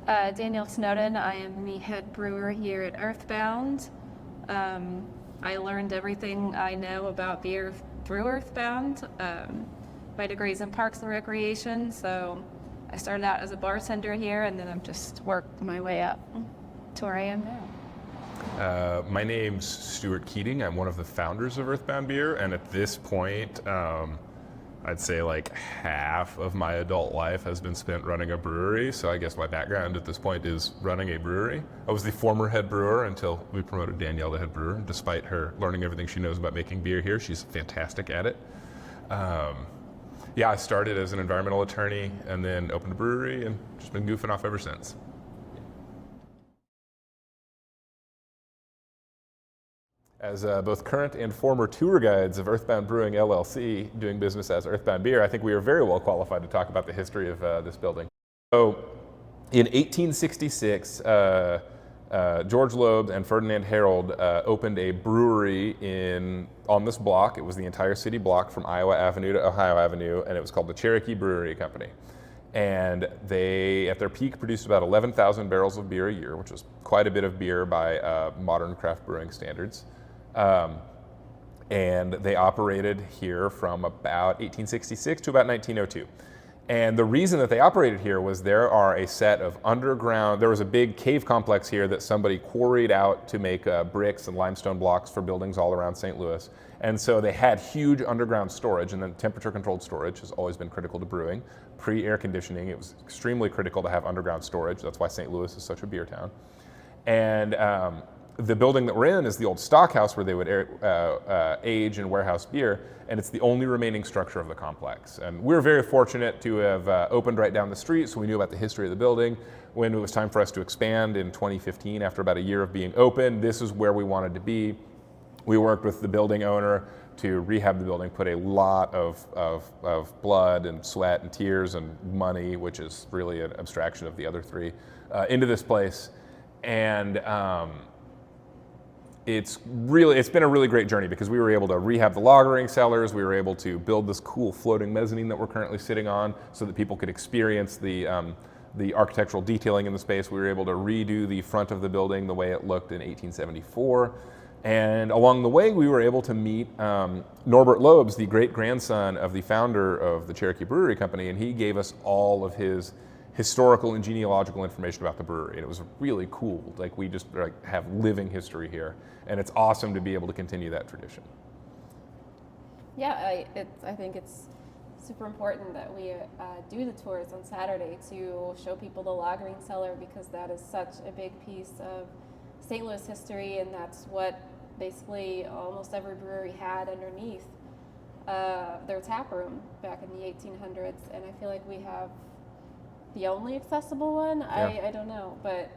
Danielle Snowden. I am the head brewer here at Earthbound. I learned everything I know about beer through Earthbound. My degree's in Parks and Recreation, so I started out as a bartender here, and then I've just worked my way up to where I am now. My name's Stuart Keating. I'm one of the founders of Earthbound Beer, and at this point, I'd say like half of my adult life has been spent running a brewery, so I guess my background at this point is running a brewery. I was the former head brewer until we promoted Danielle to head brewer. Despite her learning everything she knows about making beer here, she's fantastic at it. I started as an environmental attorney and then opened a brewery and just been goofing off ever since. As both current and former tour guides of Earthbound Brewing LLC, doing business as Earthbound Beer, I think we are very well qualified to talk about the history of this building. So, in 1866, George Loeb and Ferdinand Harold opened a brewery on this block. It was the entire city block from Iowa Avenue to Ohio Avenue, and it was called the Cherokee Brewery Co. And they, at their peak, produced about 11,000 barrels of beer a year, which was quite a bit of beer by modern craft brewing standards. And they operated here from about 1866 to about 1902. And the reason that they operated here was there are a set of there was a big cave complex here that somebody quarried out to make bricks and limestone blocks for buildings all around St. Louis. And so they had huge underground storage, and then temperature controlled storage has always been critical to brewing. Pre-air conditioning, it was extremely critical to have underground storage. That's why St. Louis is such a beer town. And the building that we're in is the old stockhouse where they would age and warehouse beer, and it's the only remaining structure of the complex. And we're very fortunate to have opened right down the street, so we knew about the history of the building. When it was time for us to expand in 2015, after about a year of being open, this is where we wanted to be. We worked with the building owner to rehab the building, put a lot of blood and sweat and tears and money, which is really an abstraction of the other three, into this place. And it's been a really great journey because we were able to rehab the lagering cellars. We were able to build this cool floating mezzanine that we're currently sitting on so that people could experience the architectural detailing in the space. We were able to redo the front of the building the way it looked in 1874. And along the way, we were able to meet Norbert Loebs, the great-grandson of the founder of the Cherokee Brewery Company, and he gave us all of his historical and genealogical information about the brewery, and it was really cool. Like, we just have living history here, and it's awesome to be able to continue that tradition. Yeah, I think it's super important that we do the tours on Saturday to show people the lagering cellar, because that is such a big piece of St. Louis history, and that's what basically almost every brewery had underneath their tap room back in the 1800s, and I feel like we have the only accessible one. Yeah. I don't know, but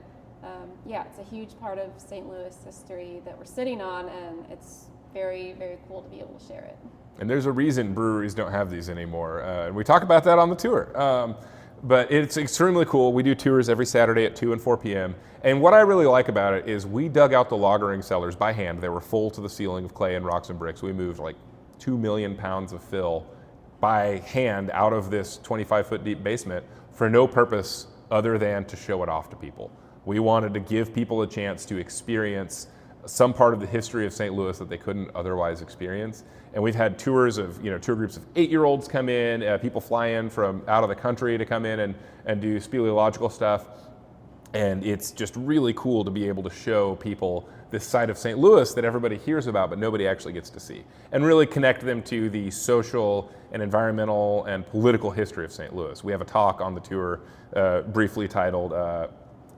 it's a huge part of St. Louis history that we're sitting on, and it's very, very cool to be able to share it. And there's a reason breweries don't have these anymore, and we talk about that on the tour. But it's extremely cool. We do tours every Saturday at 2 and 4 p.m. And what I really like about it is we dug out the lagering cellars by hand. They were full to the ceiling of clay and rocks and bricks. We moved like 2 million pounds of fill by hand out of this 25-foot deep basement for no purpose other than to show it off to people. We wanted to give people a chance to experience some part of the history of St. Louis that they couldn't otherwise experience. And we've had tours of, tour groups of 8-year-olds come in, people fly in from out of the country to come in and do speleological stuff. And it's just really cool to be able to show people this side of St. Louis that everybody hears about, but nobody actually gets to see. And really connect them to the social and environmental and political history of St. Louis. We have a talk on the tour briefly titled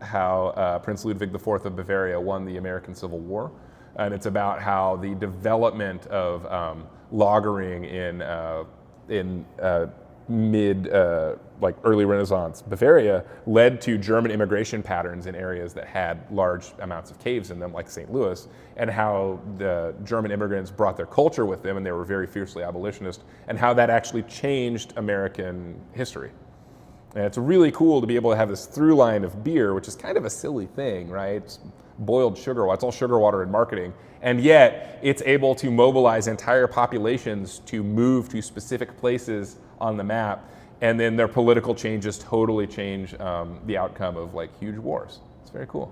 How Prince Ludwig IV of Bavaria Won the American Civil War. And it's about how the development of lagering in early Renaissance Bavaria led to German immigration patterns in areas that had large amounts of caves in them, like St. Louis, and how the German immigrants brought their culture with them, and they were very fiercely abolitionist, and how that actually changed American history. And it's really cool to be able to have this through line of beer, which is kind of a silly thing, right? It's boiled sugar, it's all sugar water in marketing, and yet it's able to mobilize entire populations to move to specific places on the map and then their political changes totally change the outcome of like huge wars. It's very cool.